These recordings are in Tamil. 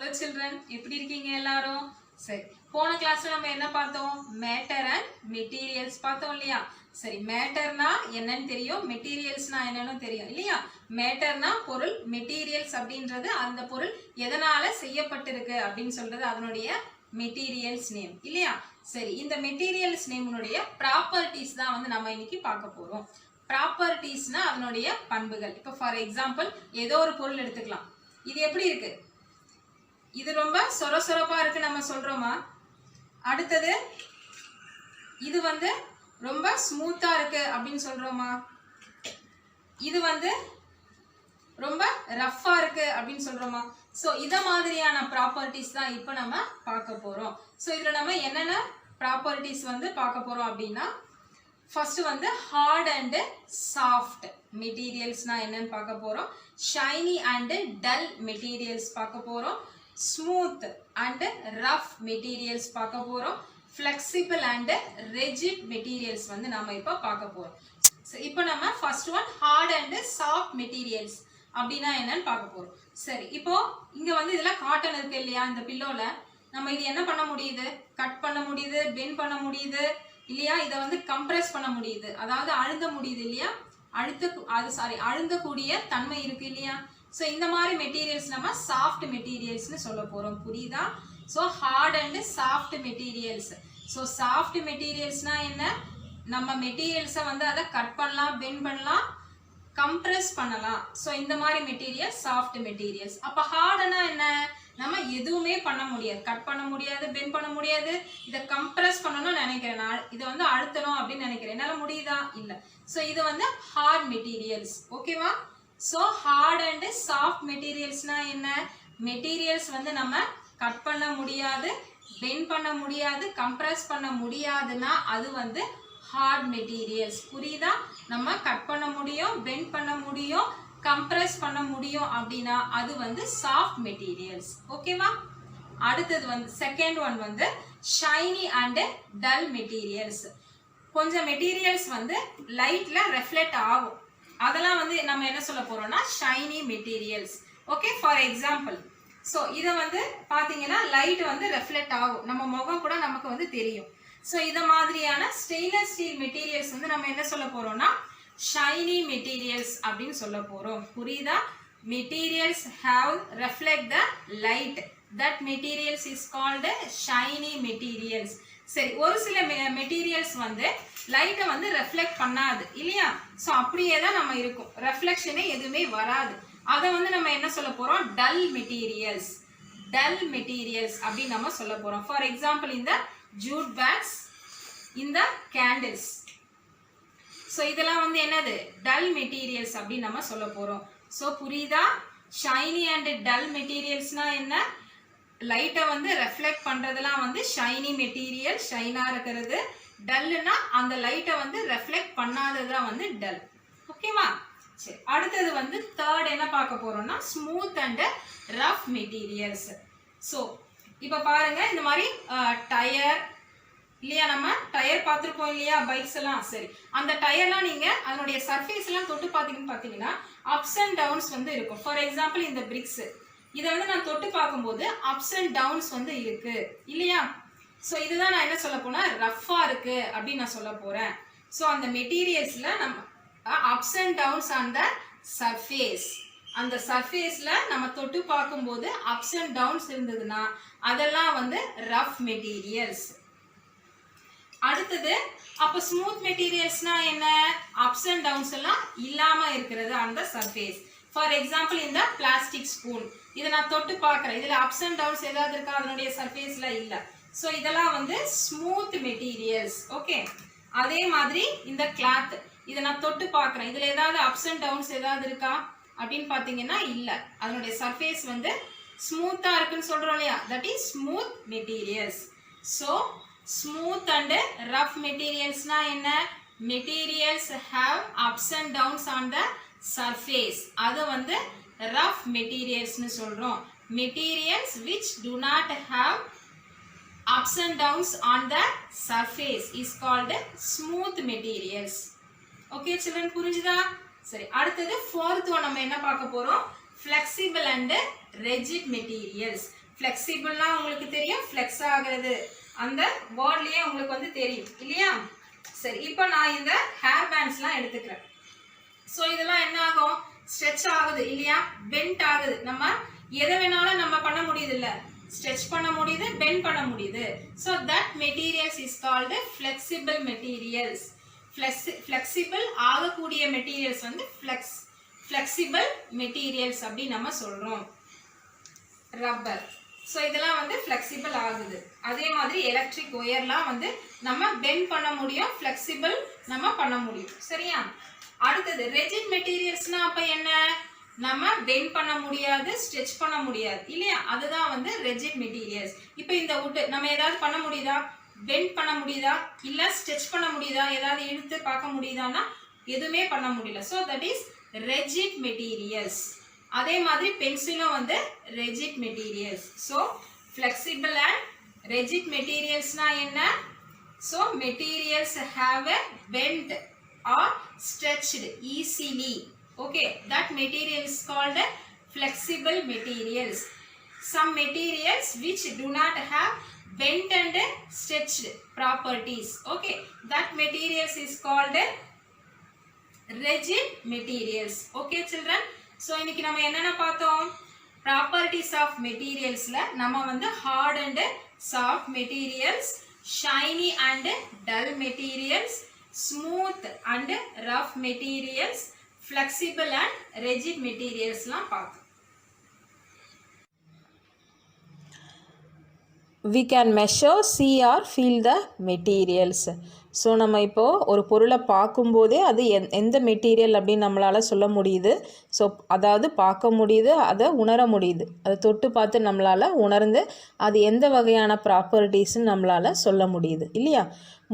Hello children, எப்படி இருக்கீங்க எல்லாரும்? சரி, போன கிளாஸ்ல நம்ம என்ன பார்த்தோம்? மேட்டர் அண்ட் மெட்டீரியல்ஸ் பார்த்தோம் இல்லையா? சரி, மேட்டர்னா என்னன்னு தெரியும், மெட்டீரியல்ஸ்னா என்னன்னு தெரியும் இல்லையா? மேட்டர்னா பொருள், மெட்டீரியல்ஸ் அப்படின்றது அந்த பொருள் எதனால செய்யப்பட்டிருக்கு அப்படின்னு சொல்றது அதனுடைய மெட்டீரியல்ஸ் நேம் இல்லையா? சரி, இந்த மெட்டீரியல்ஸ் நேம்னுடைய ப்ராப்பர்ட்டிஸ் தான் வந்து நம்ம இன்னைக்கு பார்க்க போறோம். ப்ராப்பர்ட்டிஸ்னா அதனுடைய பண்புகள். இப்போ ஃபார் எக்ஸாம்பிள் ஏதோ ஒரு பொருள் எடுத்துக்கலாம். இது எப்படி இருக்கு? இது ரொம்ப சொரசொரப்பா இருக்கு நம்ம சொல்றோமா? அடுத்தது இது வந்து ரொம்ப ஸ்மூத்தா இருக்கு அப்படின்னு சொல்றோமா? இது வந்து ரொம்ப ரஃப்பா இருக்கு அப்படின்னு சொல்றோமா? சோ இத மாதிரியான ப்ராப்பர்ட்டிஸ் தான் இப்போ நம்ம பார்க்க போறோம். சோ இதுல நம்ம என்னென்ன ப்ராப்பர்ட்டிஸ் வந்து பார்க்க போறோம் அப்படின்னா, ஃபர்ஸ்ட் வந்து ஹார்ட் அண்ட் சாஃப்ட் மெட்டீரியல்ஸ்னா என்னன்னு பார்க்க போறோம். ஷைனி அண்ட் டல் மெட்டீரியல்ஸ் பார்க்க போறோம். ஸ்மூத் அண்ட் ரஃப் மெட்டீரியல்ஸ் பார்க்க போறோம். ஃப்ளெக்சிபிள் அண்ட் ரிஜிட் மெட்டீரியல்ஸ் வந்து நம்ம இப்போ பார்க்க போறோம். இப்போ நம்ம first one hard and soft materials அப்படின்னா என்னன்னு பார்க்க போறோம். சரி, இப்போ இங்க வந்து இதெல்லாம் காட்டன் இருக்கு இல்லையா? இந்த பில்லோல நம்ம இது என்ன பண்ண முடியுது? கட் பண்ண முடியுது, பெண்ட் பண்ண முடியுது இல்லையா? இதை வந்து கம்ப்ரெஸ் பண்ண முடியுது, அதாவது அழுந்த முடியுது இல்லையா? அழுந்தக்கூடிய தன்மை இருக்கு இல்லையா? ஸோ இந்த மாதிரி மெட்டீரியல்ஸ் நம்ம சாஃப்ட் மெட்டீரியல்ஸ்னு சொல்ல போறோம். புரியுதா? So hard and soft materials. So soft மெட்டீரியல்ஸ்னா என்ன? நம்ம மெட்டீரியல்ஸை வந்து அதை கட் பண்ணலாம், பெண்ட் பண்ணலாம், கம்ப்ரெஸ் பண்ணலாம். ஸோ இந்த மாதிரி மெட்டீரியல் சாஃப்ட் மெட்டீரியல்ஸ். அப்போ ஹார்டுனா என்ன? நம்ம எதுவுமே பண்ண முடியாது, கட் பண்ண முடியாது, பெண்ட் பண்ண முடியாது. இதை கம்ப்ரெஸ் பண்ணணும்னு நினைக்கிறேன், நான் இதை வந்து அழுத்தணும் அப்படின்னு நினைக்கிறேன், என்னால் முடியுதா? இல்லை. ஸோ இது வந்து ஹார்ட் மெட்டீரியல்ஸ். ஓகேவா? ஸோ ஹார்ட் அண்ட் சாஃப்ட் மெட்டீரியல்ஸ்னா என்ன? மெட்டீரியல்ஸ் வந்து நம்ம கட் பண்ண முடியாது, பெண்ட் பண்ண முடியாது, கம்ப்ரெஸ் பண்ண முடியாதுன்னா அது வந்து ஹார்ட் மெட்டீரியல்ஸ். புரியுதா? நம்ம கட் பண்ண முடியும், பெண்ட் பண்ண முடியும், கம்ப்ரெஸ் பண்ண முடியும் அப்படின்னா அது வந்து சாஃப்ட் மெட்டீரியல்ஸ். ஓகேவா? அடுத்தது வந்து செகண்ட் ஒன் வந்து ஷைனி அண்ட் டல் மெட்டீரியல்ஸ். கொஞ்சம் மெட்டீரியல்ஸ் வந்து லைட்ல ரெஃப்ளெக்ட் ஆகும், அதெல்லாம் வந்து நம்ம என்ன சொல்ல போறோம்னா shiny materials. Okay, for example so இதை வந்து பார்த்தீங்கன்னா லைட் வந்து ரெஃப்ளெக்ட் ஆகும், நம்ம முகம் கூட நமக்கு வந்து தெரியும். ஸோ இதை மாதிரியான ஸ்டெயின்லெஸ் ஸ்டீல் மெட்டீரியல்ஸ் வந்து நம்ம என்ன சொல்ல போறோம்னா ஷைனி மெட்டீரியல்ஸ் அப்படின்னு சொல்ல போறோம். புரியுதா? Materials have reflect the light, that materials is called shiny materials. சரி, ஒரு சில மெட்டீரியல்ஸ் வந்து லைட்டை வந்து ரெஃப்ளெக்ட் பண்ணாது இல்லையா? ஸோ அப்படியே தான் நம்ம இருக்கும், ரெஃப்ளெக்ஷனே எதுவுமே வராது. அதை வந்து நம்ம என்ன சொல்ல போறோம்? Dull materials. டல் மெட்டீரியல்ஸ் அப்படின்னு நம்ம சொல்ல போறோம். ஃபார் எக்ஸாம்பிள் இந்த ஜூட் பேக்ஸ், இந்த கேண்டில்ஸ். ஸோ இதெல்லாம் வந்து என்னது? டல் மெட்டீரியல்ஸ் அப்படின்னு நம்ம சொல்ல போறோம். ஸோ புரியுதா? ஷைனி அண்ட் டல் மெட்டீரியல்ஸ்னா என்ன? லைட்டை வந்து ரெஃப்ளெக்ட் பண்றதெல்லாம் வந்து ஷைனி மெட்டீரியல், ஷைனா இருக்கிறது. டல்னா அந்த லைட்டை வந்து ரெஃப்ளெக்ட் பண்ணாததான் வந்து டல். ஓகேவா? சரி, அடுத்தது வந்து தேர்ட் என்ன பார்க்க போறோம்னா smooth and rough materials. So இப்போ பாருங்க, இந்த மாதிரி டயர் இல்லையா? நம்ம டயர் பார்த்துருப்போம் இல்லையா? பைக்ஸ் எல்லாம். சரி, அந்த டயர்லாம் நீங்க அதனுடைய சர்ஃபேஸ் எல்லாம் தொட்டு பார்த்தீங்கன்னா அப்ஸ் அண்ட் டவுன்ஸ் வந்து இருக்கும். ஃபார் எக்ஸாம்பிள் இந்த பிரிக்ஸ், இதை வந்து நான் தொட்டு பார்க்கும்போது அப்ஸ் அண்ட் டவுன்ஸ் வந்து இருக்கு இல்லையா? ஸோ இதுதான் நான் என்ன சொல்ல போனா ரஃப்பா இருக்கு அப்படின்னு நான் சொல்ல போறேன். ஸோ அந்த மெட்டீரியல்ஸ்ல நம்ம ups and downs on the surface, அந்த சர்ஃபேஸ்ல நம்ம தொட்டு பார்க்கும்போது அப்ஸ் அண்ட் டவுன்ஸ் இருந்ததுன்னா அதெல்லாம் வந்து ரஃப் மெட்டீரியல்ஸ். அடுத்தது அப்போ ஸ்மூத் மெட்டீரியல்ஸ்னா என்ன? அப்ஸ் அண்ட் டவுன்ஸ் எல்லாம் இல்லாம இருக்கிறது அந்த சர்ஃபேஸ். ஃபார் எக்ஸாம்பிள் இந்த பிளாஸ்டிக் ஸ்பூன், இதை நான் தொட்டு பார்க்குறேன், இதுல அப்ஸ் அண்ட் டவுன்ஸ் ஏதாவது இருக்கா? அதனுடைய சர்ஃபேஸ்ல இல்லை. ஸோ இதெல்லாம் வந்து ஸ்மூத் மெட்டீரியல்ஸ். ஓகே, அதே மாதிரி இந்த கிளாத், இதை நான் தொட்டு பார்க்குறேன், இதில் ஏதாவது அப்ஸ் அண்ட் டவுன்ஸ் ஏதாவது இருக்கா அப்படின்னு பார்த்தீங்கன்னா இல்லை, அதனுடைய சர்ஃபேஸ் வந்து ஸ்மூத்தாக இருக்குன்னு சொல்கிறோம் இல்லையா? That is smooth materials. So smooth and rough மெட்டீரியல்ஸ்னா என்ன? Materials have ups and downs on the surface, அது வந்து ரஃப் மெட்டீரியல்ஸ்னு சொல்கிறோம். Materials which do not have ups and downs on the surface is called smooth materials. Okay children, புரிஞ்சுதா? சரி, அடுத்தது fourth one நம்ம என்ன பார்க்க போறோம்? flexible and rigid materials. ஃப்ளெக்சிபிள்னா உங்களுக்கு தெரியும், ஃப்ளெக்ஸ் ஆகுறது அந்த வேர்ட்லயே உங்களுக்கு வந்து தெரியும் இல்லையா? சரி, இப்போ நான் இந்த ஹேர் பேண்ட்ஸ்லாம் எடுத்துக்கிறேன். ஸோ இதெல்லாம் என்ன ஆகும்? ஸ்ட்ரெச் ஆகுது இல்லையா? பெண்ட் ஆகுது. நம்ம எதை வேணாலும் நம்ம பண்ண முடியுது இல்லை, ஸ்ட்ரெச் பண்ண முடியுது, பெண்ட் பண்ண முடியுது. So that materials is called flexible materials. Flexible ஆகக்கூடிய மெட்டீரியல்ஸ் வந்து ஃப்ளெக்சிபிள் மெட்டீரியல்ஸ் அப்படின்னு நம்ம சொல்றோம். ரப்பர், ஸோ இதெல்லாம் வந்து ஃப்ளெக்சிபிள் ஆகுது. அதே மாதிரி எலக்ட்ரிக் ஒயர்லாம் வந்து நம்ம பெண்ட் பண்ண முடியும், ஃப்ளெக்சிபிள் நம்ம பண்ண முடியும். சரியா? அடுத்தது ரெஜிட் மெட்டீரியல்ஸ்னா அப்போ என்ன? நம்ம பெண்ட் பண்ண முடியாது, ஸ்ட்ரெச் பண்ண முடியாது இல்லையா? அதுதான் வந்து ரெஜிட் மெட்டீரியல்ஸ். இப்போ இந்த வுட் நம்ம ஏதாவது பண்ண முடியுதா? பெண்ட் பண்ண முடியுதா? இல்லை ஸ்ட்ரெச் பண்ண முடியுதா? ஏதாவது இழுத்து பார்க்க முடியுதான்னா எதுவுமே பண்ண முடியல. So that is rigid materials. அதே மாதிரி பென்சிலும் வந்து rigid materials. So flexible and rigid மெட்டீரியல்ஸ்னா என்ன? So materials have a bend or stretched easily. Okay, that material is called flexible materials. Some materials which do not have bent and stretched properties. Okay, that materials is called rigid materials. Okay children, so இன்னைக்கு நம்ம என்னென்ன பார்த்தோம்? Properties of materialsல நம்ம வந்து hard and soft materials, shiny and dull materials, smooth and rough materials, flexible and rigid materials லாம் பார்த்தோம். We can measure, see or feel the materials. So நம்ம இப்போது ஒரு பொருளை பார்க்கும்போதே அது எந்த மெட்டீரியல் அப்படின்னு நம்மளால் சொல்ல முடியுது. ஸோ அதாவது பார்க்க முடியுது, அதை உணர முடியுது. அதை தொட்டு பார்த்து நம்மளால் உணர்ந்து அது எந்த வகையான ப்ராப்பர்ட்டிஸ்ன்னு நம்மளால் சொல்ல முடியுது இல்லையா?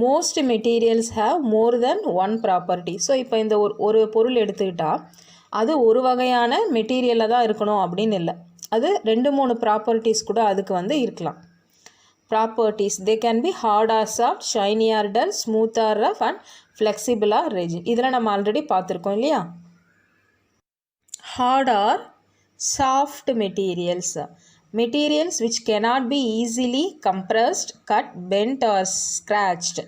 Most materials have more then one property. So இப்போ இந்த ஒரு பொருள் எடுத்துக்கிட்டால் அது ஒரு வகையான மெட்டீரியலாக தான் இருக்கணும் அப்படின்னு இல்லை. அது 2-3 ப்ராப்பர்ட்டிஸ் கூட அதுக்கு வந்து இருக்கலாம். Properties, they can be hard or soft, shiny or dull, smooth or rough and flexible or rigid. இதெல்லாம் நம்ம ஆல்ரெடி பார்த்துருக்கோம் இல்லையா? Hard or soft materials, materials which cannot be easily compressed, cut, bent or scratched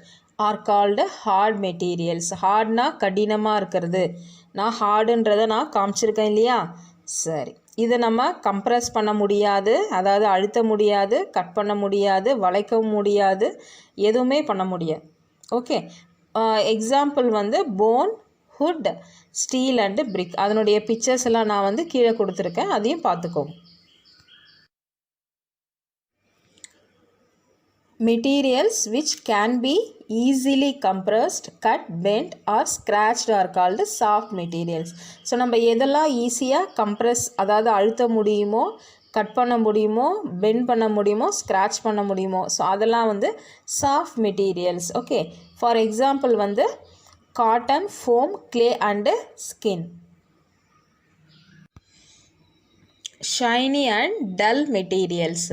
are called hard materials. Hardனா கடினமாக இருக்கிறது. நான் ஹார்டுன்றதை நான் காமிச்சிருக்கேன் இல்லையா? சரி, இதை நம்ம கம்ப்ரெஸ் பண்ண முடியாது, அதாவது அழுத்த முடியாது, கட் பண்ண முடியாது, வளைக்கவும் முடியாது, எதுவுமே பண்ண முடியாது. ஓகே, எக்ஸாம்பிள் வந்து போன், ஹுட், ஸ்டீல் அண்டு பிரிக். அதனுடைய பிக்சர்ஸ் எல்லாம் நான் வந்து கீழே கொடுத்துருக்கேன், அதையும் பார்த்துக்கோங்க. Materials which can be easily compressed, cut, bent or scratched are called soft materials. So நம்ம எதெல்லாம் ஈஸியாக கம்ப்ரெஸ், அதாவது அழுத்த முடியுமோ, கட் பண்ண முடியுமோ, பெண்ட் பண்ண முடியுமோ, ஸ்க்ராட்ச் பண்ண முடியுமோ, ஸோ அதெல்லாம் வந்து soft materials. Okay, for example வந்து cotton, foam, clay and skin. Shiny and dull materials.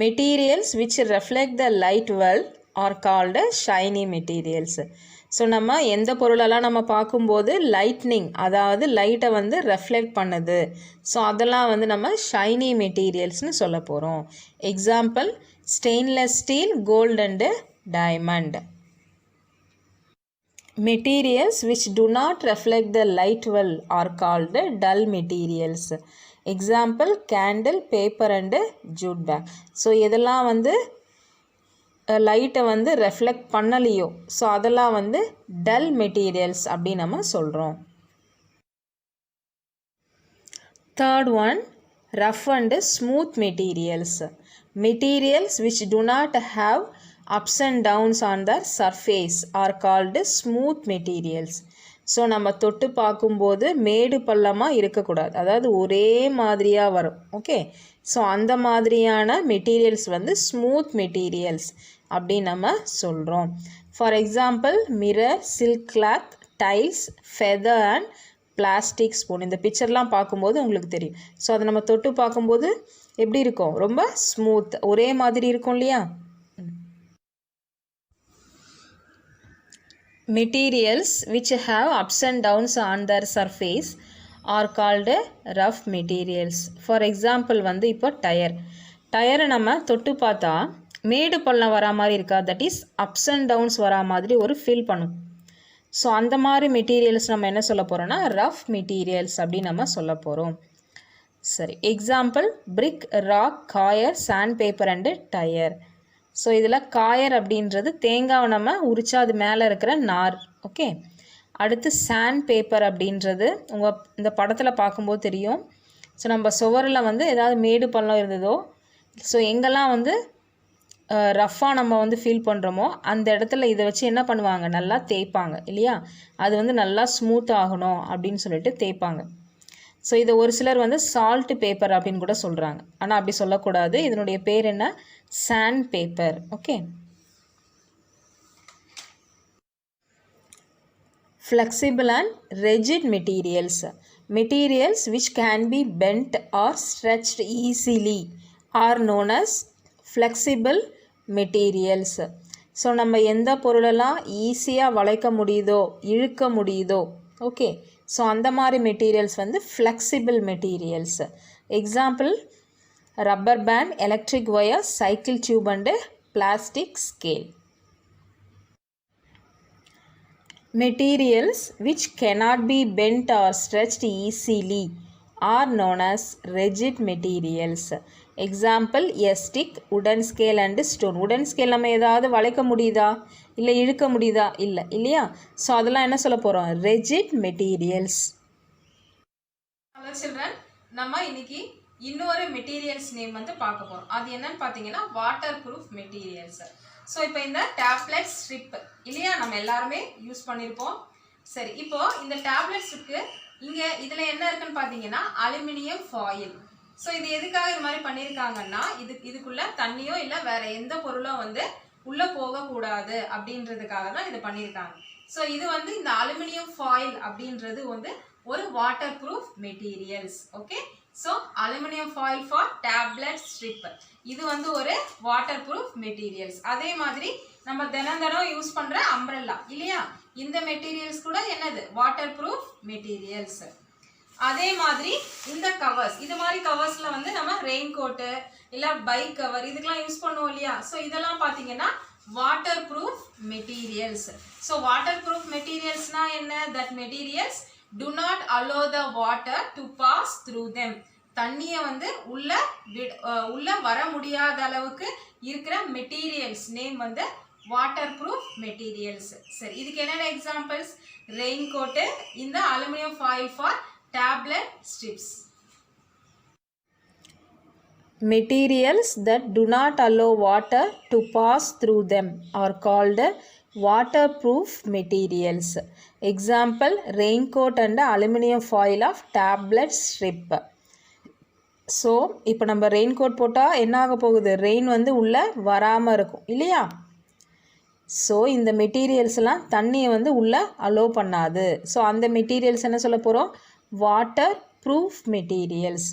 Materials which reflect the light well are called shiny materials. So நம்ம எந்த பொருளெல்லாம் நம்ம பார்க்கும்போது லைட்னிங், அதாவது லைட்டை வந்து ரெஃப்ளெக்ட் பண்ணுது, ஸோ அதெல்லாம் வந்து நம்ம ஷைனி மெட்டீரியல்ஸ்னு சொல்ல போகிறோம். Example stainless steel, gold and diamond. Materials which do not reflect the light well are called dull materials. Example candle, paper and jute bag. So இதெல்லாம் வந்து லைட்டை வந்து ரெஃப்ளெக்ட் பண்ணலையோ, ஸோ அதெல்லாம் வந்து டல் மெட்டீரியல்ஸ் அப்படின்னு நம்ம சொல்கிறோம். Third one, rough and smooth materials. Materials which do not have ups and downs on the surface are called smooth materials. So நம்ம தொட்டு பார்க்கும்போது மேடு பள்ளமாக இருக்கக்கூடாது, அதாவது ஒரே மாதிரியாக வரும். ஓகே, ஸோ அந்த மாதிரியான மெட்டீரியல்ஸ் வந்து ஸ்மூத் மெட்டீரியல்ஸ் அப்படின்னு நம்ம சொல்கிறோம். For example mirror, silk cloth, tiles, feather and plastic spoon. இந்த பிக்சர்லாம் பார்க்கும்போது உங்களுக்கு தெரியும். ஸோ அதை நம்ம தொட்டு பார்க்கும்போது எப்படி இருக்கும்? ரொம்ப ஸ்மூத், ஒரே மாதிரி இருக்கும் இல்லையா? Materials which have ups and downs on their surface are called rough materials. For example வந்து இப்போ டயர். டயரை நம்ம தொட்டு பார்த்தா மேடு பள்ளம் வரா மாதிரி இருக்கா, that is ups and downs வரா மாதிரி ஒரு ஃபீல் பண்ணும். ஸோ அந்த மாதிரி மெட்டீரியல்ஸ் நம்ம என்ன சொல்ல போகிறோம்னா ரஃப் மெட்டீரியல்ஸ் அப்படின்னு நம்ம சொல்ல போகிறோம். சரி, example brick, rock, coir, sand paper and tyre. So இதில் காயர் அப்படின்றது தேங்காவை நம்ம உரிச்சா அது மேலே இருக்கிற நார். ஓகே, அடுத்து சாண்ட் பேப்பர் அப்படின்றது இந்த படத்தில் பார்க்கும்போது தெரியும். ஸோ நம்ம சுவரில் வந்து ஏதாவது மேடு பள்ளம் இருந்ததோ, ஸோ எங்கெல்லாம் வந்து ரஃப்பாக நம்ம வந்து ஃபீல் பண்ணுறோமோ அந்த இடத்துல இதை வச்சு என்ன பண்ணுவாங்க, நல்லா தேய்ப்பாங்க இல்லையா, அது வந்து நல்லா ஸ்மூத் ஆகணும் அப்படின்னு சொல்லிட்டு தேய்ப்பாங்க. ஸோ இதை ஒரு சிலர் வந்து சால்ட் பேப்பர் அப்படின்னு கூட சொல்கிறாங்க. ஆனால் அப்படி சொல்லக்கூடாது, இதனுடைய பேர் என்ன, sand paper. Okay, flexible and rigid materials. Materials which can be bent or stretched easily are known as flexible materials. So நம்ம எந்த பொருளெல்லாம் ஈஸியாக வளைக்க முடியுதோ இழுக்க முடியுதோ, ஓகே, ஸோ அந்த மாதிரி மெட்டீரியல்ஸ் வந்து flexible materials. Example rubber band, electric wire, cycle tube and plastic scale. Materials which cannot be bent or stretched easily are known as rigid materials. Example a stick, wooden scale and stone. wooden scale நம்ம ஏதாவது வளைக்க முடியுதா இல்லை இழுக்க முடியுதா, இல்லை இல்லையா. ஸோ அதெல்லாம் என்ன சொல்ல போகிறோம், rigid materials. ஹலோ சில்ட்ரன், நம்ம இன்னைக்கு இன்னொரு மெட்டீரியல்ஸ் நேம் வந்து பார்க்க போகிறோம். அது என்னன்னு பார்த்தீங்கன்னா வாட்டர் ப்ரூஃப் மெட்டீரியல்ஸ். ஸோ இப்போ இந்த டேப்லெட் ஸ்ட்ரிப் இல்லையா, நம்ம எல்லாருமே யூஸ் பண்ணியிருப்போம். சரி, இப்போ இந்த டேப்லெட் ஸ்ட்ரிப்க்கு இங்கே இதில் என்ன இருக்குன்னு பார்த்தீங்கன்னா அலுமினியம் ஃபாயில். ஸோ இது எதுக்காக இது மாதிரி பண்ணியிருக்காங்கன்னா இதுக்குள்ள தண்ணியோ இல்லை வேற எந்த பொருளோ வந்து உள்ளே போகக்கூடாது அப்படின்றதுக்காக தான் இது பண்ணியிருக்காங்க. ஸோ இது வந்து இந்த அலுமினியம் ஃபாயில் அப்படின்றது வந்து ஒரு water proof materials. Okay, so aluminium foil for tablet strip இது வந்து ஒரு வாட்டர் ப்ரூஃப் மெட்டீரியல்ஸ். அதே மாதிரி நம்ம தினம் யூஸ் பண்ணுற அம்ப்ரெல்லா இல்லையா, இந்த மெட்டீரியல்ஸ் கூட என்னது வாட்டர் ப்ரூஃப் மெட்டீரியல்ஸ். அதே மாதிரி இந்த கவர்ஸ், இது மாதிரி கவர்ஸில் வந்து நம்ம ரெயின் கோட்டு இல்லை பைக் கவர் இதுக்கெல்லாம் யூஸ் பண்ணுவோம் இல்லையா. ஸோ இதெல்லாம் பார்த்தீங்கன்னா water proof materials. So water proof மெட்டீரியல்ஸ்னா என்ன, that materials do not allow the water to pass through them. தண்ணியை வந்து உள்ள வர முடியாத அளவுக்கு இருக்கிற மெட்டீரியல்ஸ் நேம் வந்து வாட்டர் ப்ரூஃப் மெட்டீரியல்ஸ். சரி, இதுக்கு என்னென்ன எக்ஸாம்பிள்ஸ், ரெயின் கோட்டு, இந்த aluminium foil for tablet strips. Materials that do not allow water to pass through them are called waterproof materials. Example raincoat and aluminum foil of tablet strip. So இப்போ நம்ம ரெயின் கோட் போட்டால் என்ன ஆக போகுது, ரெயின் வந்து உள்ளே வராமல் இருக்கும் இல்லையா. ஸோ இந்த மெட்டீரியல்ஸ்லாம் தண்ணியை வந்து உள்ளே அலோவ் பண்ணாது. ஸோ அந்த மெட்டீரியல்ஸ் என்ன சொல்ல போகிறோம், வாட்டர் ப்ரூஃப் மெட்டீரியல்ஸ்.